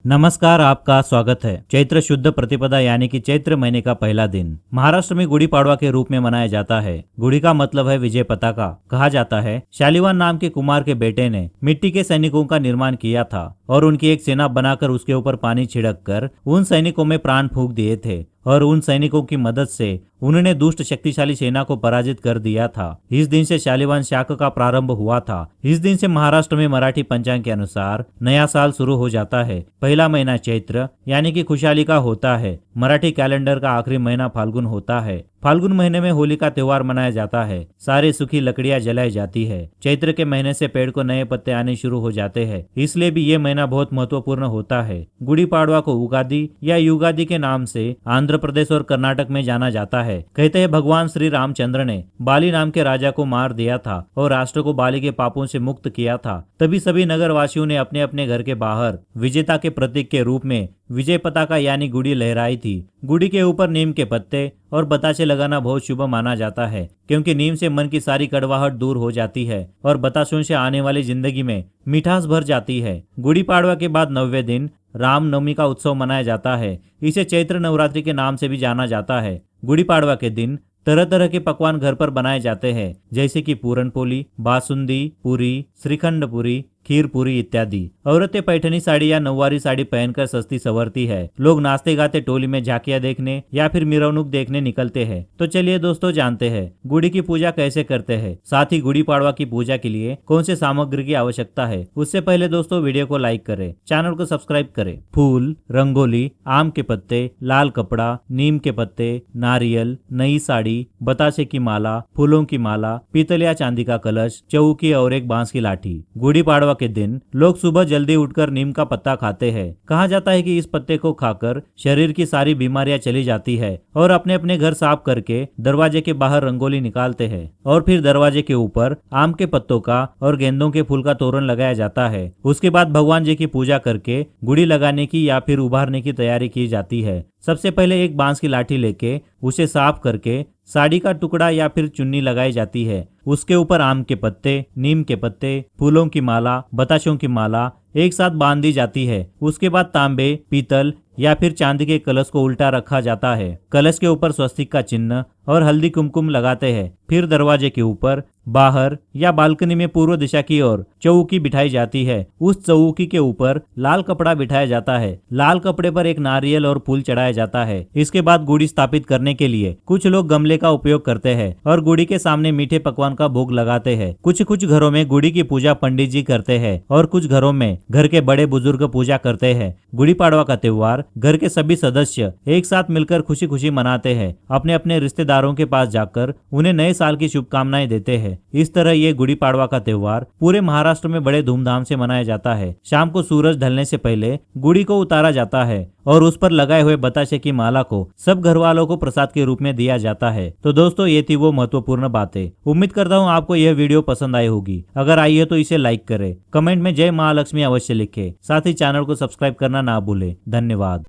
नमस्कार, आपका स्वागत है। चैत्र शुद्ध प्रतिपदा यानी कि चैत्र महीने का पहला दिन महाराष्ट्र में गुड़ी पाड़वा के रूप में मनाया जाता है। गुड़ी का मतलब है विजय पताका। कहा जाता है शालिवान नाम के कुमार के बेटे ने मिट्टी के सैनिकों का निर्माण किया था और उनकी एक सेना बनाकर उसके ऊपर पानी छिड़क कर उन सैनिकों में प्राण फूंक दिए थे और उन सैनिकों की मदद से उन्होंने दुष्ट शक्तिशाली सेना को पराजित कर दिया था। इस दिन से शालिवान शाक का प्रारंभ हुआ था। इस दिन से महाराष्ट्र में मराठी पंचांग के अनुसार नया साल शुरू हो जाता है। पहला महीना चैत्र यानी कि खुशहाली का होता है। मराठी कैलेंडर का आखिरी महीना फाल्गुन होता है। फाल्गुन महीने में होली का त्योहार मनाया जाता है। सारी सूखी लकड़ियां जलाई जाती है। चैत्र के महीने से पेड़ को नए पत्ते आने शुरू हो जाते हैं, इसलिए भी ये महीना बहुत महत्वपूर्ण होता है। गुड़ी पाड़वा को उगादी या युगादि के नाम से आंध्र प्रदेश और कर्नाटक में जाना जाता है। कहते हैं भगवान श्री रामचंद्र ने बाली नाम के राजा को मार दिया था और राष्ट्र को बाली के पापों से मुक्त किया था। तभी सभी नगर वासियों ने अपने अपने घर के बाहर विजेता के प्रतीक के रूप में विजय पताका यानी गुड़ी लहराई थी। गुड़ी के ऊपर नीम के पत्ते और बतासे लगाना बहुत शुभ माना जाता है, क्योंकि नीम से मन की सारी कड़वाहट दूर हो जाती है और बतासों से आने वाली जिंदगी में मिठास भर जाती है। गुड़ी पाड़वा के बाद 9वें दिन रामनवमी का उत्सव मनाया जाता है। इसे चैत्र नवरात्रि के नाम से भी जाना जाता है। गुड़ी पाड़वा के दिन तरह तरह के पकवान घर पर बनाए जाते हैं, जैसे कि पूरन पोली, बासुंदी पूरी, श्रीखंड पूरी, खीर पूरी इत्यादि। औरतें पैठनी साड़ी या नौवारी साड़ी पहनकर सस्ती संवरती है। लोग नाचते गाते टोली में झांकियां देखने या फिर मिरवणूक देखने निकलते हैं। तो चलिए दोस्तों, जानते हैं गुड़ी की पूजा कैसे करते हैं, साथ ही गुड़ी पाड़वा की पूजा के लिए कौन से सामग्री की आवश्यकता है। उससे पहले दोस्तों वीडियो को लाइक करें, चैनल को सब्सक्राइब करें। फूल, रंगोली, आम के पत्ते, लाल कपड़ा, नीम के पत्ते, नारियल, नई साड़ी, बतासे की माला, फूलों की माला, पीतल या चांदी का कलश, चौकी और एक बांस की लाठी। गुड़ी पाड़वा के दिन लोग सुबह जल्दी उठकर नीम का पत्ता खाते हैं। कहा जाता है कि इस पत्ते को खाकर शरीर की सारी बीमारियां चली जाती है और अपने अपने घर साफ करके दरवाजे के बाहर रंगोली निकालते हैं और फिर दरवाजे के ऊपर आम के पत्तों का और गेंदों के फूल का तोरण लगाया जाता है। उसके बाद भगवान जी की पूजा करके गुड़ी लगाने की या फिर उभारने की तैयारी की जाती है। सबसे पहले एक बांस की लाठी लेके उसे साफ करके साड़ी का टुकड़ा या फिर चुन्नी लगाई जाती है। उसके ऊपर आम के पत्ते, नीम के पत्ते, फूलों की माला, बताशों की माला एक साथ बांध दी जाती है। उसके बाद तांबे, पीतल या फिर चांदी के कलश को उल्टा रखा जाता है। कलश के ऊपर स्वस्तिक का चिन्ह और हल्दी कुमकुम लगाते हैं। फिर दरवाजे के ऊपर, बाहर या बालकनी में पूर्व दिशा की ओर चौकी बिठाई जाती है। उस चौकी के ऊपर लाल कपड़ा बिठाया जाता है। लाल कपड़े पर एक नारियल और फूल चढ़ाया जाता है। इसके बाद गुड़ी स्थापित करने के लिए कुछ लोग गमले का उपयोग करते हैं और गुड़ी के सामने मीठे पकवान का भोग लगाते हैं। कुछ घरों में गुड़ी की पूजा पंडित जी करते हैं और कुछ घरों में घर के बड़े बुजुर्ग पूजा करते हैं। गुड़ी पाड़वा का त्योहार घर के सभी सदस्य एक साथ मिलकर खुशी खुशी मनाते हैं। अपने अपने रिश्तेदारों के पास जाकर उन्हें नए साल की शुभकामनाएं देते हैं। इस तरह ये गुड़ी पाड़वा का त्योहार पूरे महाराष्ट्र में बड़े धूमधाम से मनाया जाता है। शाम को सूरज ढलने से पहले गुड़ी को उतारा जाता है और उस पर लगाए हुए बताशे की माला को सब घर वालों को प्रसाद के रूप में दिया जाता है। तो दोस्तों, ये थी वो महत्वपूर्ण बातें। उम्मीद करता हूँ आपको यह वीडियो पसंद आई होगी। अगर आई है तो इसे लाइक करें, कमेंट में जय महालक्ष्मी अवश्य लिखें, साथ ही चैनल को सब्सक्राइब करना ना भूलें। धन्यवाद।